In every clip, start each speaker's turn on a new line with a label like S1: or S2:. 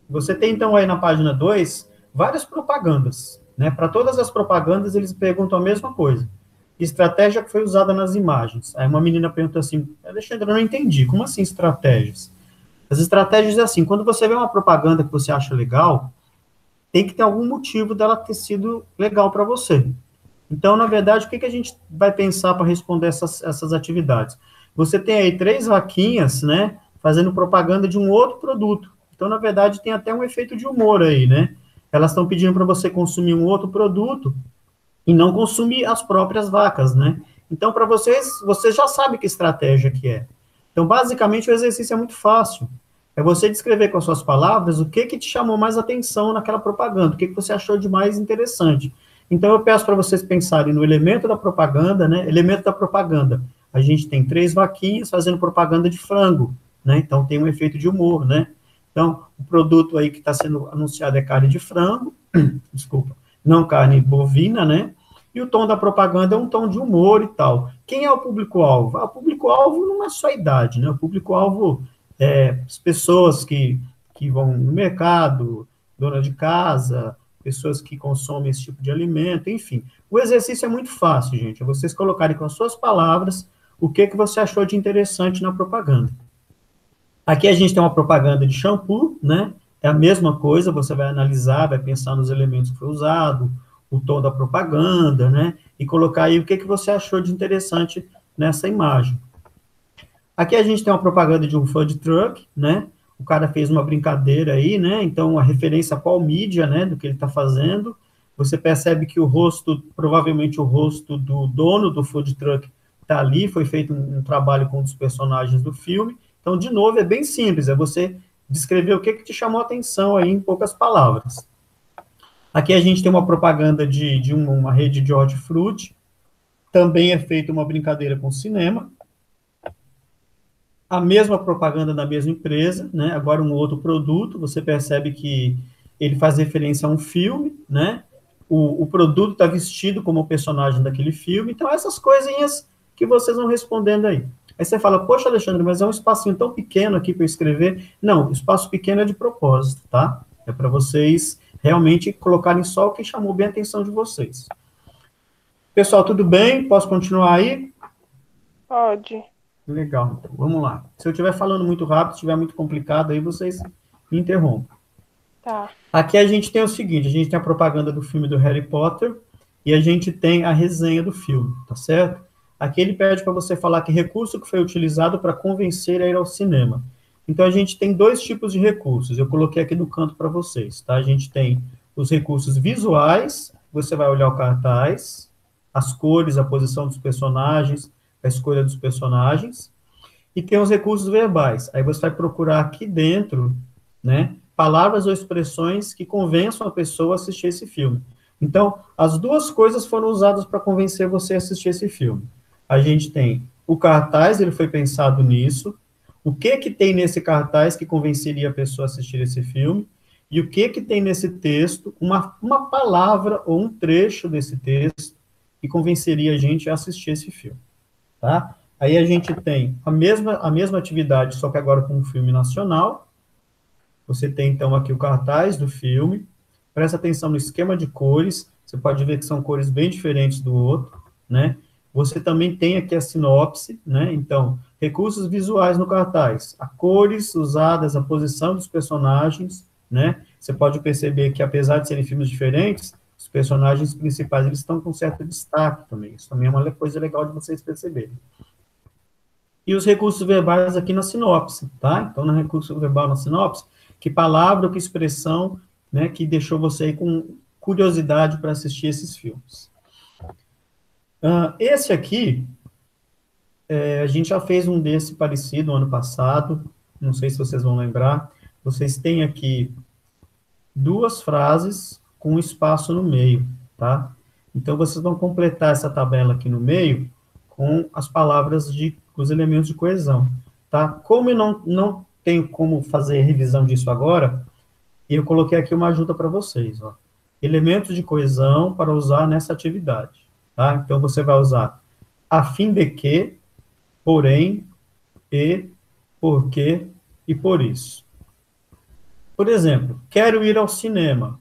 S1: Você tem, então, aí na página 2 várias propagandas, né? Para todas as propagandas, eles perguntam a mesma coisa. Que estratégia que foi usada nas imagens? Aí uma menina pergunta assim, Alexandre, eu não entendi, como assim estratégias? As estratégias é assim, quando você vê uma propaganda que você acha legal, tem que ter algum motivo dela ter sido legal para você. Então, na verdade, o que a gente vai pensar para responder essas atividades? Você tem aí três vaquinhas, né, fazendo propaganda de um outro produto. Então, na verdade, tem até um efeito de humor aí, né? Elas estão pedindo para você consumir um outro produto e não consumir as próprias vacas, né? Então, para vocês já sabem que estratégia que é. Então, basicamente, o exercício é muito fácil. É você descrever com as suas palavras o que te chamou mais atenção naquela propaganda, o que você achou de mais interessante. Então, eu peço para vocês pensarem no elemento da propaganda, né? Elemento da propaganda. A gente tem três vaquinhas fazendo propaganda de frango, né? Então, tem um efeito de humor, né? Então, o produto aí que está sendo anunciado é carne de frango, desculpa, não carne bovina, né? E o tom da propaganda é um tom de humor e tal. Quem é o público-alvo? O público-alvo não é só a idade, né? O público-alvo é as pessoas que vão no mercado, dona de casa, pessoas que consomem esse tipo de alimento, enfim. O exercício é muito fácil, gente. É vocês colocarem com as suas palavras o que você achou de interessante na propaganda. Aqui a gente tem uma propaganda de shampoo, né? É a mesma coisa, você vai analisar, vai pensar nos elementos que foi usado, o tom da propaganda, né? E colocar aí o que você achou de interessante nessa imagem. Aqui a gente tem uma propaganda de um food truck, né? O cara fez uma brincadeira aí, né? Então, a referência a qual mídia, né, do que ele está fazendo. Você percebe que o rosto, provavelmente o rosto do dono do food truck está ali, foi feito um trabalho com um dos personagens do filme. Então, de novo, é bem simples, é você descrever o que te chamou a atenção aí em poucas palavras. Aqui a gente tem uma propaganda de uma rede de hortifruti, também é feita uma brincadeira com o cinema, a mesma propaganda da mesma empresa, né? Agora um outro produto, você percebe que ele faz referência a um filme, né? O produto está vestido como o personagem daquele filme, então essas coisinhas que vocês vão respondendo aí. Aí você fala, poxa, Alexandre, mas é um espacinho tão pequeno aqui para eu escrever. Não, o espaço pequeno é de propósito, tá? É para vocês realmente colocarem só o que chamou bem a atenção de vocês. Pessoal, tudo bem? Posso continuar aí?
S2: Pode.
S1: Legal, então, vamos lá. Se eu estiver falando muito rápido, estiver muito complicado, aí vocês me interrompem.
S2: Tá.
S1: Aqui a gente tem o seguinte, a gente tem a propaganda do filme do Harry Potter e a gente tem a resenha do filme, tá certo? Aqui ele pede para você falar que recurso que foi utilizado para convencer a ir ao cinema. Então a gente tem dois tipos de recursos, eu coloquei aqui no canto para vocês, tá? A gente tem os recursos visuais, você vai olhar o cartaz, as cores, a posição dos personagens, a escolha dos personagens, e tem os recursos verbais. Aí você vai procurar aqui dentro, né, palavras ou expressões que convençam a pessoa a assistir esse filme. Então, as duas coisas foram usadas para convencer você a assistir esse filme. A gente tem o cartaz, ele foi pensado nisso. O que tem nesse cartaz que convenceria a pessoa a assistir esse filme? E o que tem nesse texto, uma palavra ou um trecho desse texto que convenceria a gente a assistir esse filme, tá? Aí a gente tem a mesma atividade, só que agora com um filme nacional. Você tem, então, aqui o cartaz do filme. Presta atenção no esquema de cores. Você pode ver que são cores bem diferentes do outro, né? Você também tem aqui a sinopse, né? Então, recursos visuais no cartaz. As cores usadas, a posição dos personagens, né? Você pode perceber que, apesar de serem filmes diferentes, os personagens principais, eles estão com certo destaque também. Isso também é uma coisa legal de vocês perceberem. E os recursos verbais aqui na sinopse, tá? Então, no recurso verbal na sinopse, que palavra, que expressão, né, que deixou você aí com curiosidade para assistir esses filmes. Esse aqui, a gente já fez um desse parecido ano passado, não sei se vocês vão lembrar. Vocês têm aqui duas frases com um espaço no meio, tá? Então, vocês vão completar essa tabela aqui no meio com as palavras os elementos de coesão, tá? Como eu não tenho como fazer revisão disso agora, eu coloquei aqui uma ajuda para vocês, ó. Elementos de coesão para usar nessa atividade, tá? Então, você vai usar a fim de que, porém, e, porque e por isso. Por exemplo, quero ir ao cinema.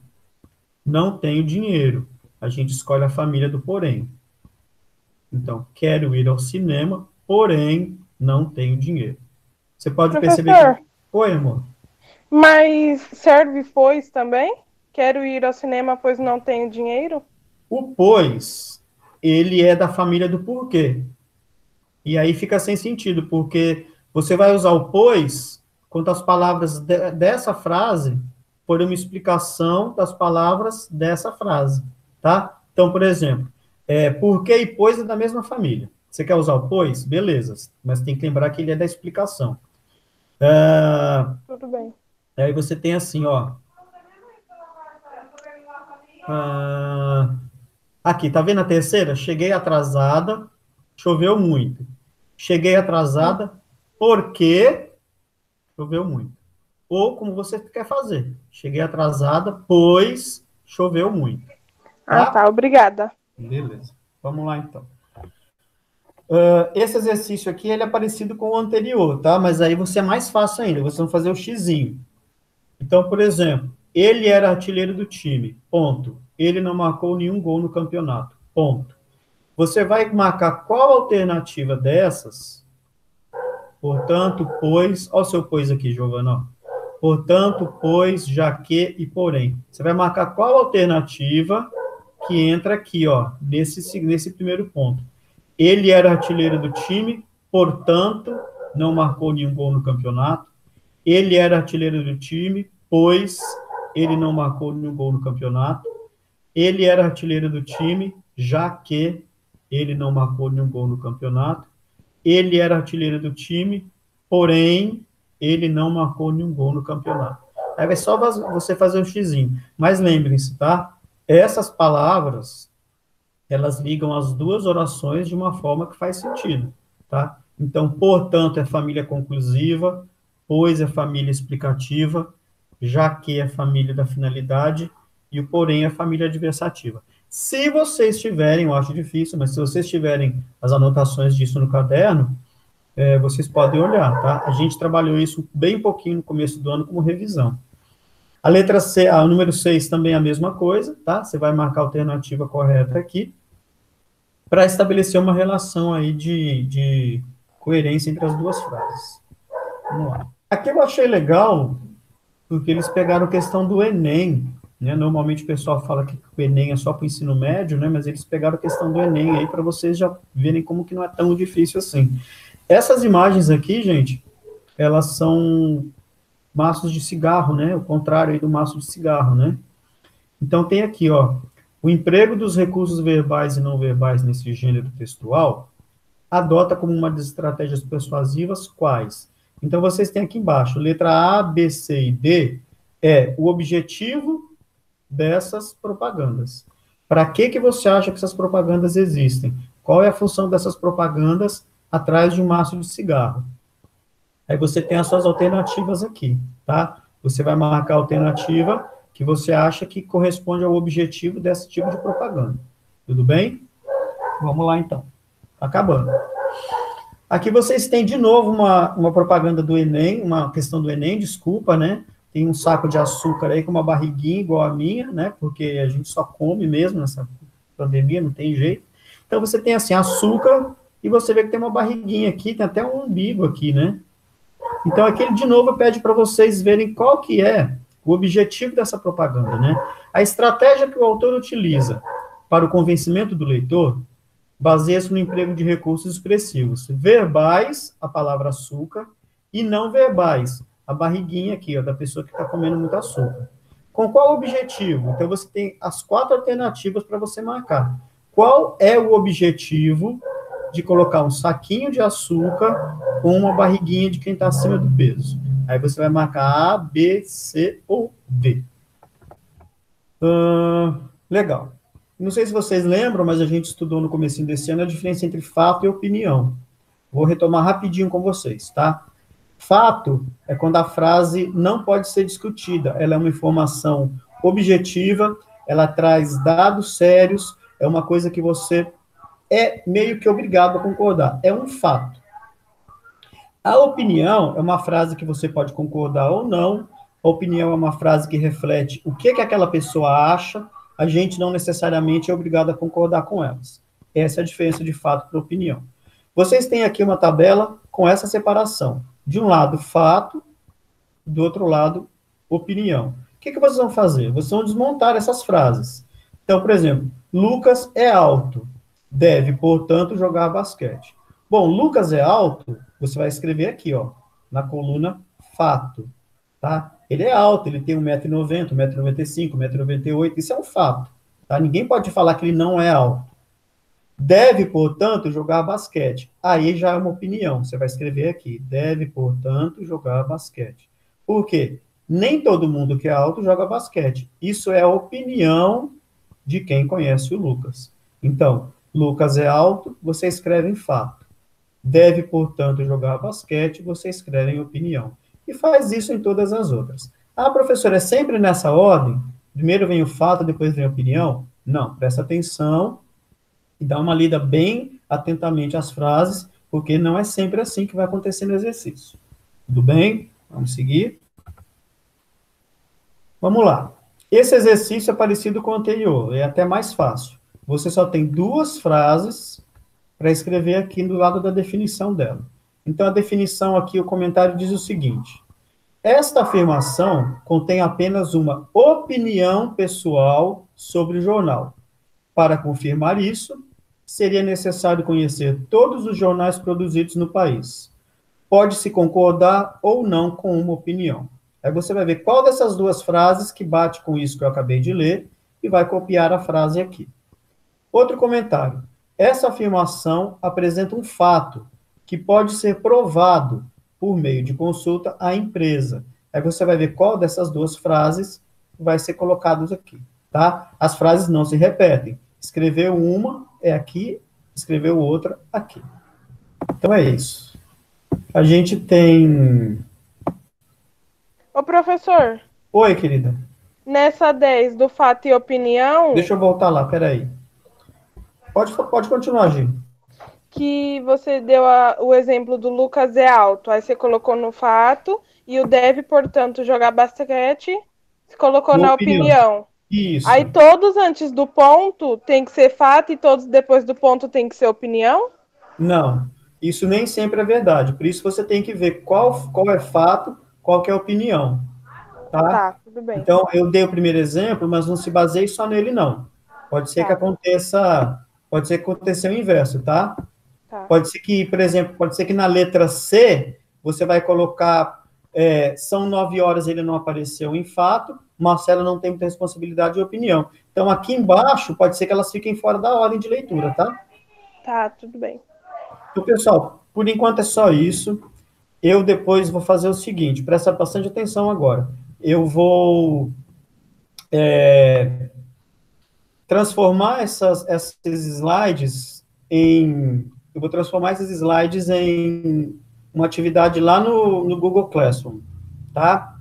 S1: Não tenho dinheiro. A gente escolhe a família do porém. Então, quero ir ao cinema, porém, não tenho dinheiro. Você pode perceber que...
S2: Professor,
S1: Oi, amor.
S2: mas serve pois também? Quero ir ao cinema, pois não tenho dinheiro?
S1: O pois, ele é da família do porquê. E aí fica sem sentido, porque você vai usar o pois quando as palavras dessa frase forem uma explicação das palavras dessa frase, tá? Então, por exemplo, porque e pois é da mesma família. Você quer usar o pois? Beleza, mas tem que lembrar que ele é da explicação.
S2: Tudo bem.
S1: Aí você tem assim, ó. Aqui, tá vendo a terceira? Cheguei atrasada, choveu muito. Cheguei atrasada porque choveu muito. Ou como você quer fazer. Cheguei atrasada, pois choveu muito.
S2: Ah,
S1: Tá?
S2: tá, obrigada.
S1: Beleza. Vamos lá, então. Esse exercício aqui, ele é parecido com o anterior, tá? Mas aí você é mais fácil ainda. Você vai fazer o xizinho. Então, por exemplo, ele era artilheiro do time. Ponto. Ele não marcou nenhum gol no campeonato. Ponto. Você vai marcar qual alternativa dessas? Portanto, pois... Olha o seu pois aqui, Giovana. Portanto, pois, já que e porém. Você vai marcar qual alternativa que entra aqui, ó, nesse primeiro ponto. Ele era artilheiro do time, portanto, não marcou nenhum gol no campeonato. Ele era artilheiro do time, pois ele não marcou nenhum gol no campeonato. Ele era artilheiro do time, já que ele não marcou nenhum gol no campeonato. Ele era artilheiro do time, porém, ele não marcou nenhum gol no campeonato. Aí vai só você fazer um xizinho. Mas lembrem-se, tá? Essas palavras, elas ligam as duas orações de uma forma que faz sentido, tá? Então, portanto, é família conclusiva, pois é família explicativa, já que é família da finalidade, e o porém é família adversativa. Se vocês tiverem, eu acho difícil, mas se vocês tiverem as anotações disso no caderno, vocês podem olhar, tá? A gente trabalhou isso bem pouquinho no começo do ano como revisão. A letra C, o número 6 também é a mesma coisa, tá? Você vai marcar a alternativa correta aqui, para estabelecer uma relação aí de coerência entre as duas frases. Vamos lá. Aqui eu achei legal, porque eles pegaram a questão do Enem, né? Normalmente o pessoal fala que o Enem é só para o ensino médio, né? Mas eles pegaram a questão do Enem aí para vocês já verem como que não é tão difícil assim. Essas imagens aqui, gente, elas são maços de cigarro, né? O contrário aí do maço de cigarro, né? Então tem aqui, ó, o emprego dos recursos verbais e não verbais nesse gênero textual adota como uma das estratégias persuasivas quais? Então vocês têm aqui embaixo, letra A, B, C e D é o objetivo dessas propagandas. Para que você acha que essas propagandas existem? Qual é a função dessas propagandas atrás de um maço de cigarro? Aí você tem as suas alternativas aqui, tá? Você vai marcar a alternativa que você acha que corresponde ao objetivo desse tipo de propaganda. Tudo bem? Vamos lá, então. Acabando. Aqui vocês têm, de novo, uma propaganda do Enem, uma questão do Enem, desculpa, né? Tem um saco de açúcar aí com uma barriguinha igual a minha, né? Porque a gente só come mesmo nessa pandemia, não tem jeito. Então, você tem, assim, açúcar e você vê que tem uma barriguinha aqui, tem até um umbigo aqui, né? Então, aqui ele, de novo, pede para vocês verem qual que é o objetivo dessa propaganda, né? A estratégia que o autor utiliza para o convencimento do leitor baseia-se no emprego de recursos expressivos. Verbais, a palavra açúcar, e não verbais, a barriguinha aqui, ó, da pessoa que está comendo muito açúcar. Com qual objetivo? Então, você tem as 4 alternativas para você marcar. Qual é o objetivo de colocar um saquinho de açúcar com uma barriguinha de quem está acima do peso? Aí você vai marcar A, B, C ou D. Legal. Não sei se vocês lembram, mas a gente estudou no comecinho desse ano a diferença entre fato e opinião. Vou retomar rapidinho com vocês, tá? Fato é quando a frase não pode ser discutida. Ela é uma informação objetiva, ela traz dados sérios, é uma coisa que você é meio que obrigado a concordar. É um fato. A opinião é uma frase que você pode concordar ou não, A opinião é uma frase que reflete o que aquela pessoa acha, a gente não necessariamente é obrigado a concordar com elas. Essa é a diferença de fato para opinião. Vocês têm aqui uma tabela com essa separação. De um lado, fato, do outro lado, opinião. O que vocês vão fazer? Vocês vão desmontar essas frases. Então, por exemplo, Lucas é alto, deve, portanto, jogar basquete. Bom, Lucas é alto, você vai escrever aqui, ó, na coluna fato, tá? Ele é alto, ele tem 1,90 m, 1,95 m, 1,98 m, isso é um fato, tá? Ninguém pode falar que ele não é alto. Deve, portanto, jogar basquete. Aí já é uma opinião, você vai escrever aqui, deve, portanto, jogar basquete. Por quê? Nem todo mundo que é alto joga basquete. Isso é a opinião de quem conhece o Lucas. Então, Lucas é alto, você escreve em fato. Deve, portanto, jogar basquete, você escreve em opinião. E faz isso em todas as outras. Ah, professor, é sempre nessa ordem? Primeiro vem o fato, depois vem a opinião? Não, presta atenção e dá uma lida bem atentamente às frases, porque não é sempre assim que vai acontecer no exercício. Tudo bem? Vamos seguir. Vamos lá. Esse exercício é parecido com o anterior, é até mais fácil. Você só tem duas frases para escrever aqui do lado da definição dela. Então, a definição aqui, o comentário diz o seguinte: esta afirmação contém apenas uma opinião pessoal sobre o jornal. Para confirmar isso, seria necessário conhecer todos os jornais produzidos no país. Pode-se concordar ou não com uma opinião. Aí você vai ver qual dessas duas frases que bate com isso que eu acabei de ler e vai copiar a frase aqui. Outro comentário. Essa afirmação apresenta um fato que pode ser provado por meio de consulta à empresa. Aí você vai ver qual dessas duas frases vai ser colocadas aqui, tá? As frases não se repetem. Escreveu uma, é aqui, escreveu outra, aqui. Então é isso. A gente tem...
S2: Ô, professor.
S1: Oi, querida.
S2: Nessa 10 do fato e opinião...
S1: Deixa eu voltar lá, peraí. Pode continuar, Gi.
S2: Que você deu o exemplo do Lucas é alto, aí você colocou no fato, e o deve, portanto, jogar basquete, você colocou na opinião.
S1: Isso.
S2: Aí todos antes do ponto tem que ser fato e todos depois do ponto tem que ser opinião?
S1: Não, isso nem sempre é verdade. Por isso você tem que ver qual é fato, qual que é opinião.
S2: Tá, tudo bem.
S1: Então, eu dei o primeiro exemplo, mas não se baseie só nele, não. Pode ser que aconteça o inverso, tá? Pode ser que, por exemplo, na letra C, você vai colocar, são 9 horas, ele não apareceu em fato, Marcelo não tem muita responsabilidade de opinião. Então, aqui embaixo, pode ser que elas fiquem fora da ordem de leitura, tá?
S2: Tá, tudo bem.
S1: Então, pessoal, por enquanto é só isso. Eu depois vou fazer o seguinte, presta bastante atenção agora. Eu vou transformar esses slides em uma atividade lá no Google Classroom, tá?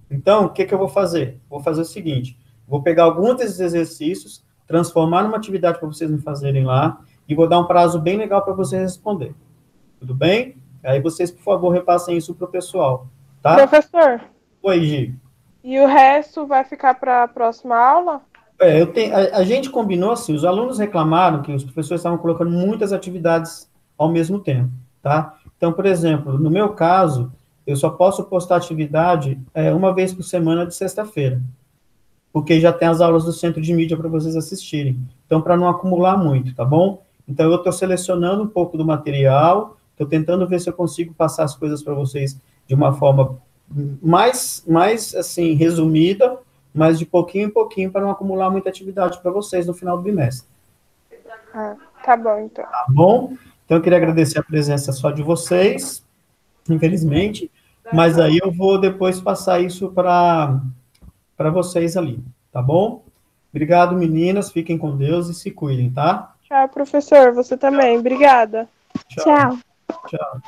S1: Então, o que eu vou fazer? Vou fazer o seguinte, vou pegar alguns desses exercícios, transformar numa atividade para vocês me fazerem lá, e vou dar um prazo bem legal para vocês responder. Tudo bem? Aí vocês, por favor, repassem isso para o pessoal, tá?
S2: Professor.
S1: Oi, Gi.
S2: E o resto vai ficar para a próxima aula?
S1: A gente combinou assim, os alunos reclamaram que os professores estavam colocando muitas atividades ao mesmo tempo, tá? Então, por exemplo, no meu caso, eu só posso postar atividade uma vez por semana de sexta-feira, porque já tem as aulas do Centro de Mídia para vocês assistirem. Então, para não acumular muito, tá bom? Então, eu estou selecionando um pouco do material, estou tentando ver se eu consigo passar as coisas para vocês de uma forma mais assim, resumida, mas de pouquinho em pouquinho, para não acumular muita atividade para vocês no final do bimestre.
S2: Tá bom, então.
S1: Tá bom? Então, eu queria agradecer a presença só de vocês, infelizmente, mas aí eu vou depois passar isso para vocês ali, tá bom? Obrigado, meninas, fiquem com Deus e se cuidem, tá?
S2: Tchau, professor, você também. Obrigada.
S3: Tchau.
S1: Tchau.